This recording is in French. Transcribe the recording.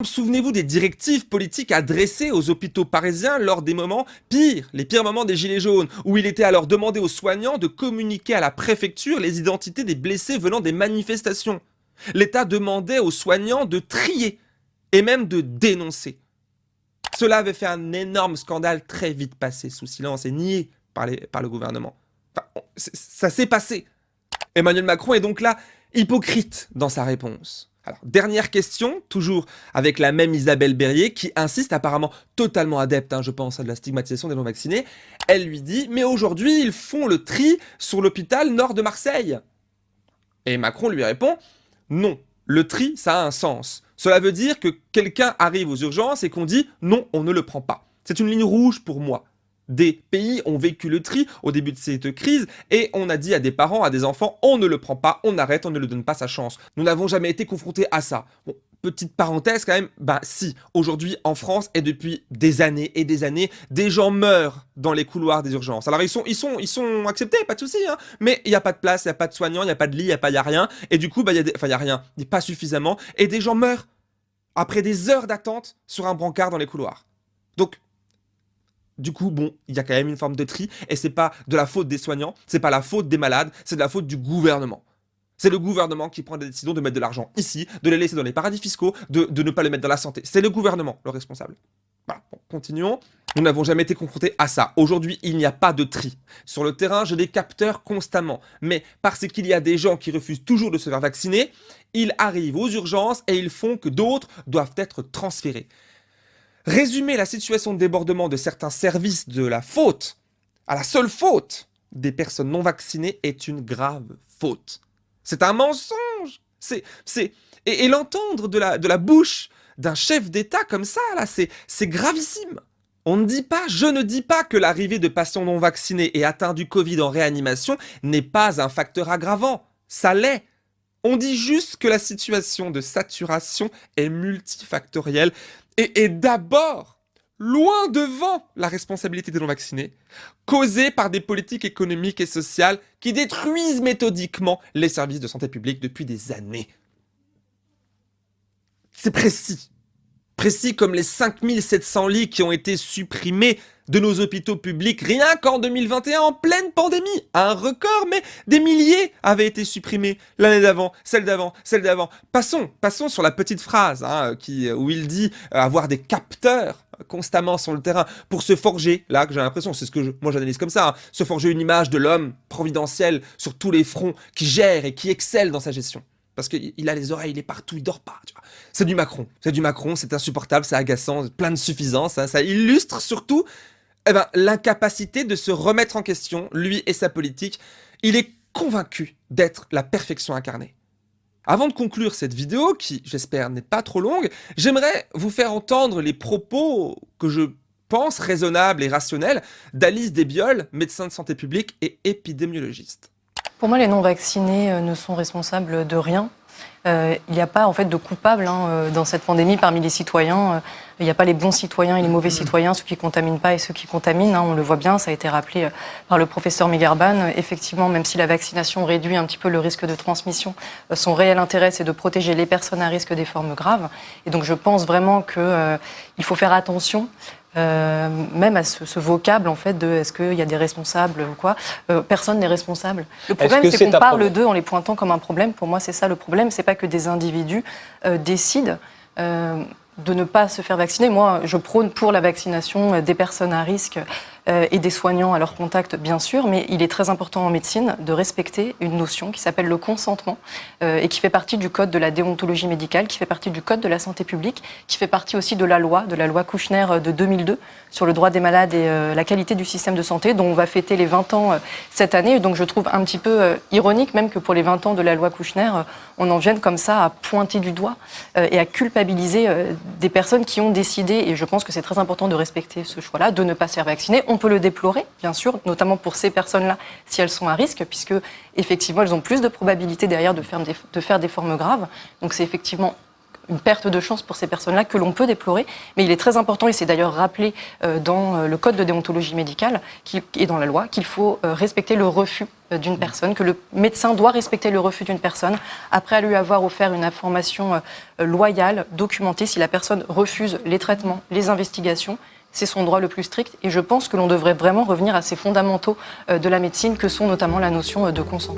Souvenez-vous des directives politiques adressées aux hôpitaux parisiens lors des moments pires, les pires moments des Gilets jaunes, où il était alors demandé aux soignants de communiquer à la préfecture les identités des blessés venant des manifestations. L'État demandait aux soignants de trier et même de dénoncer. Cela avait fait un énorme scandale très vite passé sous silence et nié par le gouvernement. Enfin, ça s'est passé. Emmanuel Macron est donc là hypocrite dans sa réponse. Alors, dernière question, toujours avec la même Isabelle Berrier, qui insiste, apparemment totalement adepte, je pense, à de la stigmatisation des non-vaccinés. Elle lui dit « Mais aujourd'hui, ils font le tri sur l'hôpital nord de Marseille ». Et Macron lui répond « Non, le tri, ça a un sens. Cela veut dire que quelqu'un arrive aux urgences et qu'on dit « Non, on ne le prend pas ». C'est une ligne rouge pour moi. Des pays ont vécu le tri au début de cette crise et on a dit à des parents, à des enfants, on ne le prend pas, on arrête, on ne lui donne pas sa chance. Nous n'avons jamais été confrontés à ça. Bon, petite parenthèse quand même, si, aujourd'hui en France et depuis des années et des années, des gens meurent dans les couloirs des urgences. Alors ils sont acceptés, pas de souci, mais il n'y a pas de place, il n'y a pas de soignants, il n'y a pas de lit, il n'y a rien, et du coup, il y a rien, il n'y a pas suffisamment, et des gens meurent après des heures d'attente sur un brancard dans les couloirs. Donc, du coup, bon, il y a quand même une forme de tri, et c'est pas de la faute des soignants, c'est pas la faute des malades, c'est de la faute du gouvernement. C'est le gouvernement qui prend la décision de mettre de l'argent ici, de les laisser dans les paradis fiscaux, de ne pas le mettre dans la santé. C'est le gouvernement le responsable. Voilà, bon, continuons. Nous n'avons jamais été confrontés à ça. Aujourd'hui, il n'y a pas de tri. Sur le terrain, j'ai des capteurs constamment. Mais parce qu'il y a des gens qui refusent toujours de se faire vacciner, ils arrivent aux urgences et ils font que d'autres doivent être transférés. Résumer la situation de débordement de certains services de la faute à la seule faute des personnes non vaccinées est une grave faute. C'est un mensonge. Et l'entendre de la bouche d'un chef d'État comme ça, là, c'est gravissime. On ne dit pas, je ne dis pas que l'arrivée de patients non vaccinés et atteints du Covid en réanimation n'est pas un facteur aggravant. Ça l'est. On dit juste que la situation de saturation est multifactorielle et d'abord, loin devant la responsabilité des non-vaccinés, causée par des politiques économiques et sociales qui détruisent méthodiquement les services de santé publique depuis des années. C'est précis. Précis comme les 5700 lits qui ont été supprimés de nos hôpitaux publics rien qu'en 2021 en pleine pandémie. Un record, mais des milliers avaient été supprimés l'année d'avant, celle d'avant, celle d'avant. Passons sur la petite phrase où il dit avoir des capteurs constamment sur le terrain pour se forger, là que j'ai l'impression, c'est ce que moi j'analyse comme ça, se forger une image de l'homme providentiel sur tous les fronts qui gère et qui excelle dans sa gestion. Parce qu'il a les oreilles, il est partout, il dort pas. Tu vois. C'est du Macron, c'est insupportable, c'est agaçant, plein de suffisance. Ça illustre surtout l'incapacité de se remettre en question, lui et sa politique. Il est convaincu d'être la perfection incarnée. Avant de conclure cette vidéo, qui j'espère n'est pas trop longue, j'aimerais vous faire entendre les propos que je pense raisonnables et rationnels d'Alice Desbioles, médecin de santé publique et épidémiologiste. Pour moi, les non-vaccinés ne sont responsables de rien. Il n'y a pas en fait de coupables dans cette pandémie parmi les citoyens. Il n'y a pas les bons citoyens et les mauvais citoyens, ceux qui ne contaminent pas et ceux qui contaminent. On le voit bien, ça a été rappelé par le professeur Megarban. Effectivement, même si la vaccination réduit un petit peu le risque de transmission, son réel intérêt, c'est de protéger les personnes à risque des formes graves. Et donc, je pense vraiment qu'il faut faire attention. Même à ce vocable en fait de est-ce qu'il y a des responsables ou quoi, personne n'est responsable. Le problème c'est qu'on parle d'eux en les pointant comme un problème. Pour moi c'est ça le problème, c'est pas que des individus décident de ne pas se faire vacciner. Moi je prône pour la vaccination des personnes à risque et des soignants à leur contact, bien sûr, mais il est très important en médecine de respecter une notion qui s'appelle le consentement et qui fait partie du code de la déontologie médicale, qui fait partie du code de la santé publique, qui fait partie aussi de la loi Kouchner de 2002 sur le droit des malades et la qualité du système de santé, dont on va fêter les 20 ans cette année. Donc je trouve un petit peu ironique même que pour les 20 ans de la loi Kouchner, on en vienne comme ça à pointer du doigt et à culpabiliser des personnes qui ont décidé, et je pense que c'est très important de respecter ce choix-là, de ne pas se faire vacciner. On peut le déplorer, bien sûr, notamment pour ces personnes-là, si elles sont à risque, puisque effectivement, elles ont plus de probabilités derrière de faire des formes graves. Donc c'est effectivement une perte de chance pour ces personnes-là que l'on peut déplorer. Mais il est très important, et c'est d'ailleurs rappelé dans le code de déontologie médicale et dans la loi, qu'il faut respecter le refus d'une personne, que le médecin doit respecter le refus d'une personne après lui avoir offert une information loyale, documentée. Si la personne refuse les traitements, les investigations, c'est son droit le plus strict. Et je pense que l'on devrait vraiment revenir à ces fondamentaux de la médecine que sont notamment la notion de consentement.